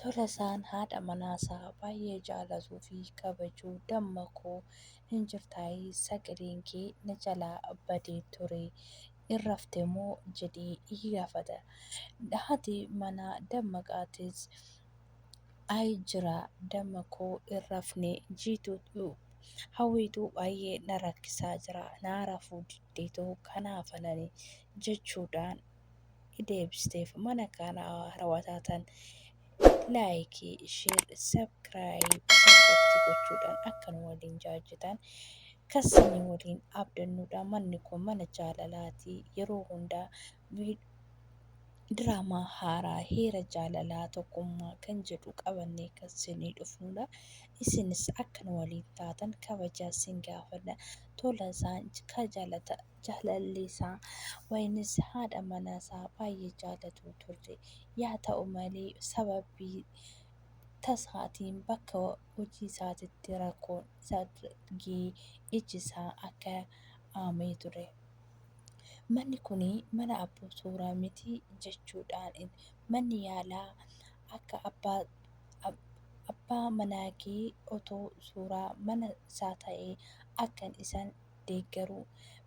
Tolasaan haadha manaasaa baay'ee jaalatuu fi kabajuu dammaquu hin jirtaayii sagaleen kee na jalaa badee ture irrafte moo jedhee gaafata. Haati manaa dammaqaatis jira dammaqoo irrafne jiituutu hawwiituu baay'ee na rakkisaa jira na rafuu diddeetoo kanaafanani jechuudhaan deebisteef mana kana raawwataatan laayikii, sheer, sabskiraayib gochuudhaan akka nu waliin jaajatan kasanii waliin abdannuudha. Manni kun mana jaalalaatii yeroo hundaa diraamaa haaraa heera jaalalaa tokkummaa kan jedhu qabannee kan isinii dhufnuudha. Isinis akka nu waliin taatan kabajaa isin gaafadha. Tolasaan ka jaalalleesaa wayinis haadha manaasaa baay'ee jaalatuu turte. Yaa ta'u malee sababii tasaatiin bakka hojii isaatitti rakkoon isa gahee iji isaa akka aamee ture. Manni kun mana abbaa suuraa miti jechuudhaan manni yaalaa akka abbaa manaa kee otoo suuraa mana isaa ta'ee akkan isaan deeggaru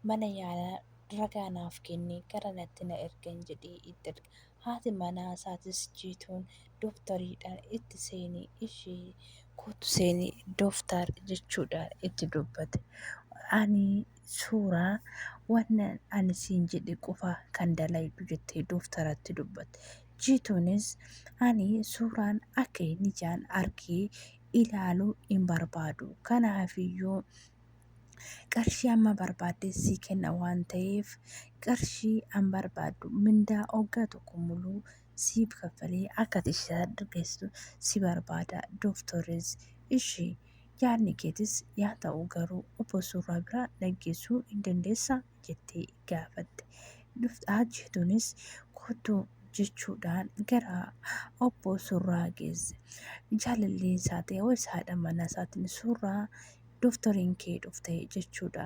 mana yaalaa ragaa naaf kennee gara natti na ergan jedhee itti erga. Haati manaa isaatis jiituun dooktariidhaan itti seenee ishee kootu seenee dooktar jechuudhaan itti dubbate. Ani suuraa wannan ani siin jedhe qofa kan dalaydu jettee dooktaratti dubbatte. Jiituunis ani suuraan akka inni ijaan argee ilaaluu hin barbaadu. Kanaafiyyuu qarshii amma barbaadde sii kenna waan ta'eef qarshii an barbaadu mindaa waggaa tokko muluu siif kaffalee akka ishee argeessu si barbaada. Dooktaris ishee yaadni keetis yaa ta'u garuu obbo suuraa biraa dhaggeessuu hin dandeessaa jettee gaafatte. Jiituunis kottuu jechuudhaan gara obbo suuraa geesse. Jaalallee isaa ta'e ho'i haadha manaa isaatiin suuraa dooktariin kee dhufte jechuudha.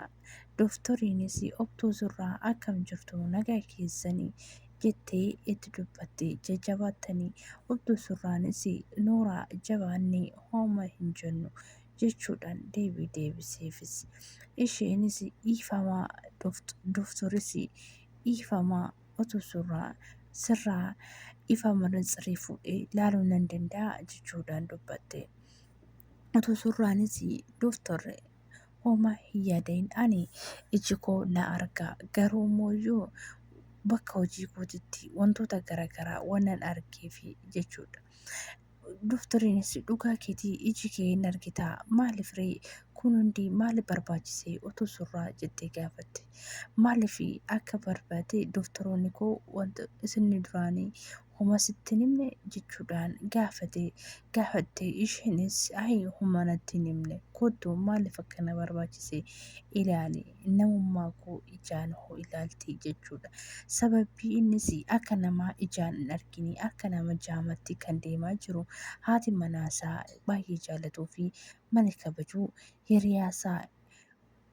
Dooktoriinis obbo suuraa akkam jirtu nagaa keessanii jettee itti dubbatte jajjabaatanii obbo suuraanis nooraa jabaannee hooma hin jennu jechuudhaan deebiseefis. Isheenis dhiifamaa dooktaris dhiifamaa otoo suuraa sirraa dhiifama tsirii fuudhee ilaaluu nan danda'a jechuudhaan dubbatte. Otoo suuraanis dooktarri hooma hin yaadain ani iji koo na argaa garuu mooyyuu bakka hojii kootitti wantoota garaagaraa waan argeef jechuudha. Dooktariinis dhugaa keetii iji kee hin argitaa maaliif ree kun hundi maaliif barbaachisee otoo suuraa jettee gaafatte. Maaliif akka barbaade dooktoroonni koo wanta isin duraanii homa sitti himne jechuudhaan gaafatte. Isheenis homa natti hin himne kottuu maaliif akkana barbaachisee ilaali namummaa koo ijaan hoo ilaalti jechuudha. Sababii innis akka namaa ijaan hin argine akka nama jaamatti kan deemaa jiru haati manaasaa baay'ee jaalatuu fi mana kabajuu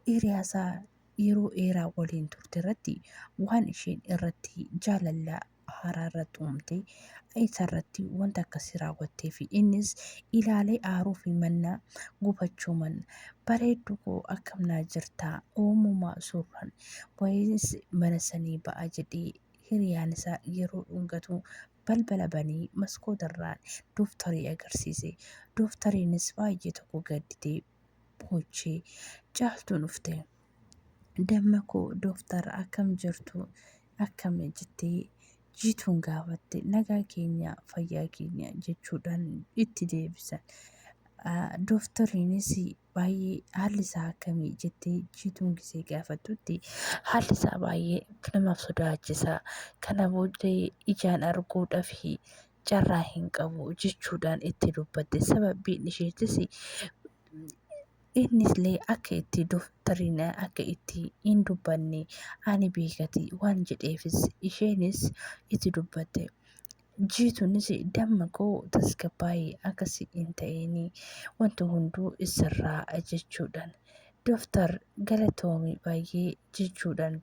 hiriyaasaa yeroo dheeraa waliin turte irratti waan isheen irratti jaalala haaraa irratti uumte isarratti wanta akkasii raawwattee fi innis ilaalee aaruu fi manna gubachuu manna bareedduu koo akkam naa jirtaa uumamaa suuraan wayinis mana sanii ba'a jedhee hiriyaan isaa yeroo dhungatu balbala banii maskootarraan dooktarii agarsiise. Dooktariinis baay'ee tokko gadditee boochee caaltuun dhufte. Dammaqoo dooktara akkam jirtu akkam jettee jiituun gaafatte nagaa keenya fayyaa keenya jechuudhaan itti deebisan. Dooktariinis baay'ee haalli isaa akkamii jettee jiituun gisee gaafattutti haalli isaa baay'ee namaaf sodaachisaa kana booddee ijaan arguudhaaf carraa hin qabu jechuudhaan itti dubbatte. Sababiin isheetis innisillee akka itti dooktariin akka itti hin dubbanne ani beekati waan jedheefis isheenis itti dubbatte. Jiituunis dammaqoo tasgabbaa'ee akkasii hin ta'in wanti hunduu isarraa jechuudhaan Dooftar galatoomii baay'ee jechuudhaan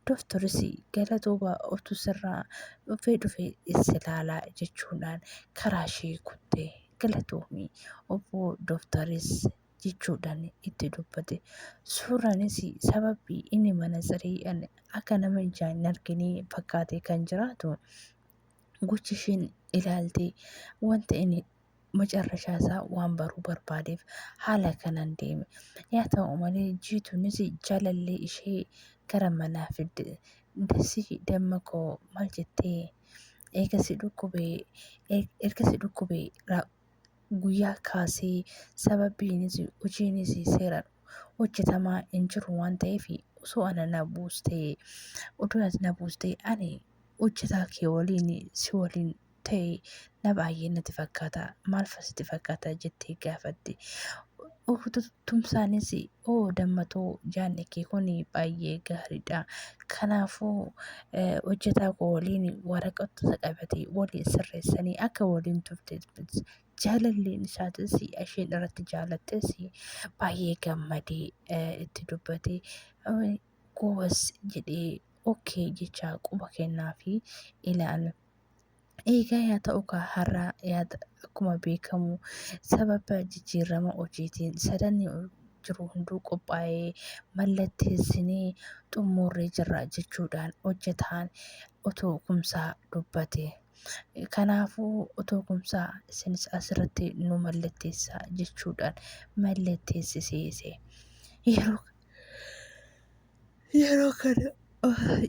dooftaris galatooma otuu sirraa dhufee is ilaalaa jechuudhaan karaa ishee kuttee galatoomii obbo dooftaris jechuudhaan itti dubbate. Suuraanis sababii inni manatsiriidhaan akka nama ijaan hin argine fakkaatee kan jiraatu gochi isheen ilaaltee wanta inni macarrashaa isaa waan baruu barbaadeef haala kanaan deeme. Yaa ta'u malee jiituunis jaalallee ishee gara manaa fidde. Dasii damma koo maal jettee erga si dhukkubee guyyaa kaasee sababiinis hojiinis seeraan hojjetamaa hin jiru waan ta'eef osoo ana na buustee ani hojjetaa kee waliin si waliin ta'e na baay'ee natti fakkaata maal sitti fakkaata jettee gaafatte. Tumsaanis dammatoo jaanni kee kun baay'ee gaariidha. Kanaafuu hojjetaa koo waliin waraqaa qabatee waliin sirreessanii akka waliin turte jaalalleen isaatis isheen irratti jaalattes baay'ee gammadee itti dubbate. Goos jedhee okkee jechaa quba kennaa fi ilaala. Eegaa yaa ta'u har'aa akkuma beekamu sababa jijjiirama hojiitiin sadanni jiru hunduu qophaa'ee mallatteessinee xumurree jirra jechuudhaan hojjetaan otoo kumsaa dubbate. Kanaafuu otoo kumsaa isinis asirratti nu mallatteessaa jechuudhaan mallatteessisiise.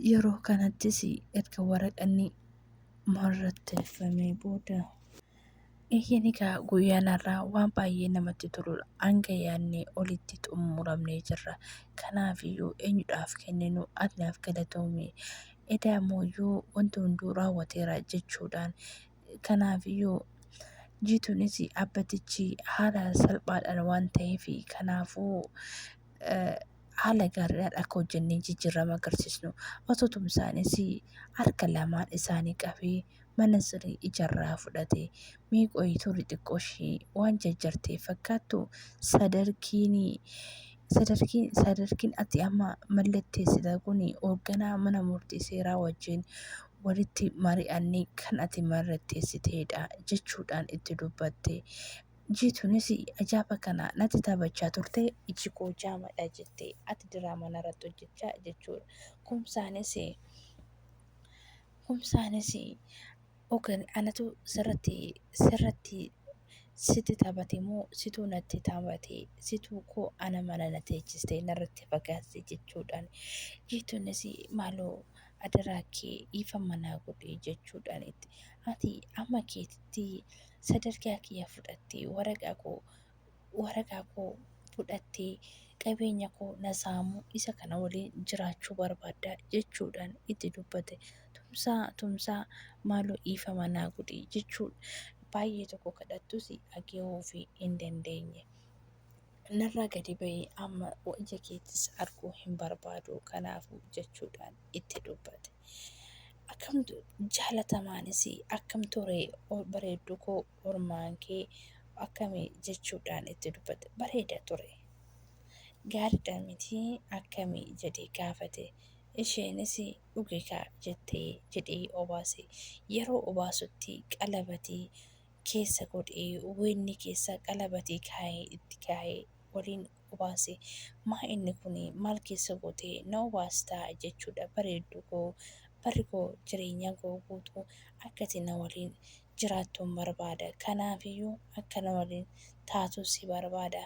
Yeroo kanattis erga waraqni mallatteeffamee booda eeyyeen egaa guyyaan har'aa waan baay'ee namatti toludha. Hanga yaadnee olitti xumuramnee jirra. Kanaafiyyuu eenyudhaaf kenninu anaaf galatoomii edaa mooyyuu wanti hunduu raawwateera jechuudhaan kanaafiyyuu jiituunis abbatichi haala salphaadhaan waan ta'eef kanaafuu haala gaariidhaan akka hojjennee jijjiirama agarsiisnu otoo tumsaanis harka lamaan isaanii qabee manatsirii ijarraa fudhate miiqooyituu xiqqoo ishee waan jajjartee fakkaattu sadarkiin ati amma mallatteessita kun hoogganaa mana murtii seeraa wajjin walitti mari'annee kan ati mallatteessiteedha jechuudhaan itti dubbatte. Jiituunis ajaa'iba kana natti taphachaa turte iji koo jaamadha jettee ati diraamaa irratti hojjechaa jechuudha. Kumsaanis anatu sirratti sitti taphate moo situu natti taphate situu koo ana mana na teechistee narratti fagaatte jechuudhaan jiituunis maaloo adaraa kee ifa manaa godhee jechuudhaan ati amma keetitti sadarkaa kiyya fudhattee waraqaa koo fudhattee qabeenya koo na saamuu isa kana waliin jiraachuu barbaadda jechuudhaan itti dubbate. Tumsaa maaloo ifa manaa godhee jechuudha. Baay'ee tokko kadhattus dhagahuu fi hin dandeenye. Narraa gadi bahee amma ija keettis arguu hin barbaadu kanaafuu jechuudhaan itti dubbate. Akkamtu jaalatamaanis akkam ture bareeddu koo ormaan kee akkamii jechuudhaan itti dubbate. Bareeda ture. Gaariidha miti akkamii jedhee gaafate. Isheenis dhugeekaa jedhee obaase. Yeroo obaasutti qalabatii keessa godhee winni keessa qalabatii itti kaa'ee waliin obaase. Maa inni kun maal keessa godhee na obaastaa jechuudha. Bareeddu koo barri koo jireenya koo guutuu akkati na waliin jiraattuun barbaada. Kanaafiyyuu akka na waliin taatu si barbaada.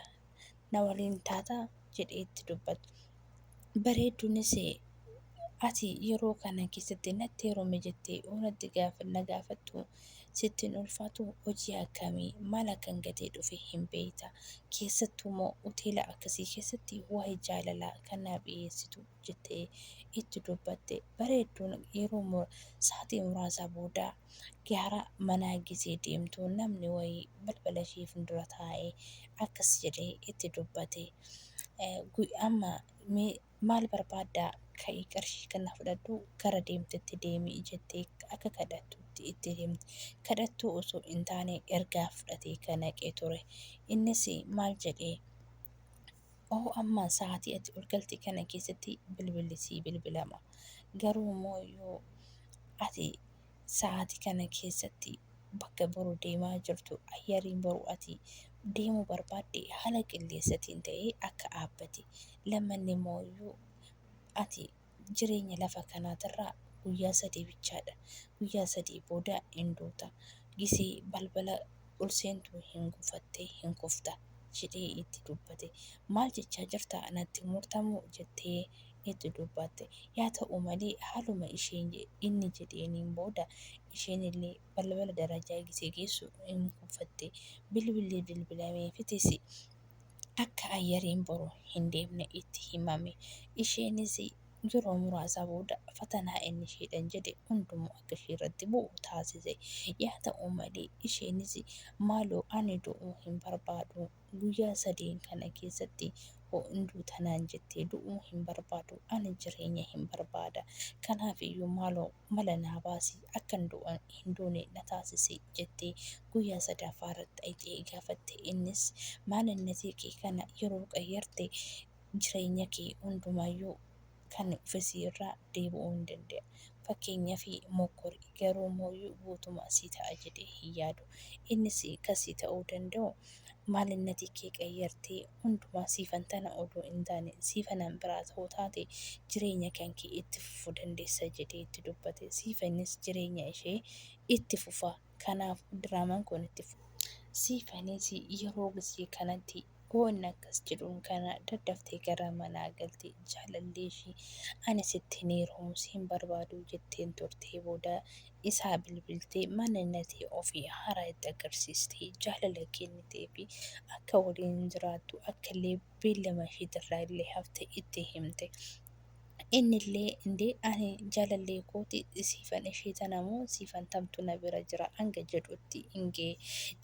Na waliin taata jedhee itti dubbatu. Bareedduunis ati yeroo kana keessatti natti heerume jettee oonatti na gaafattu sittiin ulfaatu hojii akkamii maal akkan gatee dhufe hin beekta. Keessattuu immoo hoteela akkasii keessatti waa'ee jaalalaa kan naaf dhiyeessitu jettee itti dubbatte. Bareedduun yeroo sa'aatii muraasa booda gara manaa gisee deemtu namni wayii balbala ishee fuuldura taa'ee akkas jedhee itti dubbate. Amma maal barbaaddaa ka'ii qarshii kana fudhadhu gara deemtetti deemi jettee akka kadhattutti itti deemte. Kadhattuu osoo hin taane ergaa fudhatee kan naqee ture. Innis maal jedhee amma sa'aatii ati ol galte kana keessatti bilbilli sii bilbilama. Garuu immoo yoo ati sa'aatii kana keessatti bakka boru deemaa jirtu ayyariin boru ati deemuu barbaadde haala qilleensatiin ta'ee akka dhaabbate. Lammanni immoo ati jireenya lafa kanaatirraa guyyaa sadii bichaadha. Guyyaa sadii booda hin duuta. Gisee balbala ol seentu hin gufattee hin kufta jedhee itti dubbate. Maal jechaa jirta anatti murtamoo jettee itti dubbatte. Yaa ta'u malee haaluma isheen inni jedheeniin booda isheen illee balbala darajaa gisee geessu hin gufatte. Bilbilli bilbilamee fitis akka ayyariin boru hin deemne itti himame. Isheenis yeroo muraasa booda fatanaa inni isheedhaan jedhe hundumaa akka ishee irratti bu'u taasise. Yaa ta'u malee isheenis maaloo ani du'uu hin barbaadu guyyaa sadeen kana keessatti hunduu tanaan jettee du'uu hin barbaadu ani jireenya hin barbaada. Kanaafiyyuu maaloo mala naa baasii akkan hin duune na taasise jettee guyyaa sadaffaa irratti dhaqxee gaafatte. Innis maalinni kee kana yeroo qayyarte jireenya kee hundumayyuu kan ofisii irraa deebi'uu hin danda'a. Fakkeenyaaf mokkorii garuu mooyyuu guutuma asii ta'a jedhee hin yaadu. Innis akkasii ta'uu danda'u maalinni kee qayyartee hundumaa siifan tana odoo hin taane siifanan biraa ta'uu taate jireenya kan kee itti fufuu dandeessa jedhee itti dubbate. Siifanis jireenya ishee itti fufa. Kanaaf diraamaan kun itti fufa. Siifanis yeroo gisee kanatti inni akkas jedhuun kana daddaftee gara manaa galte. Jaalallee ishee ani sitti hin heerumu hin barbaadu jetteen turtee booda isaa bilbiltee maalinni ofii haaraa itti agarsiistee jaalala kennitee fi akka waliin jiraattu akka illee beellama isheetirraa illee hafte itti himte. Innillee indee ani jaalallee kooti siifan ishee tanamoo siifan tamtu na bira jira hanga jedhutti hingee.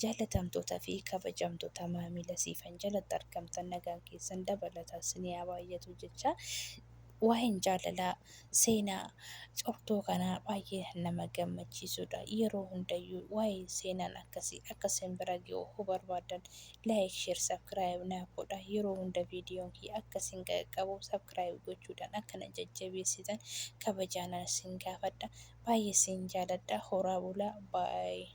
Jaalatamtootaa fi kabajamtoota maamila siifan jalatti argamtan nagaan keessan dabalataa isinii haa baay'atu jecha. Waa'een jaalalaa seenaa cortoo kanaa baay'ee nama gammachiisudha. Yeroo hundayyuu waa'ee seenaan akkasii akka isin bira ga'u barbaadan laayik, sheer, sabskiraayib naaf godha. Yeroo hunda viidiyoon kiyya akka isin qaqqabu sabskiraayib gochuudhaan akka na jajjabeessitan kabajaan isin gaafadha. Baay'ee isin jaaladha. Horaa bulaa baay'ee.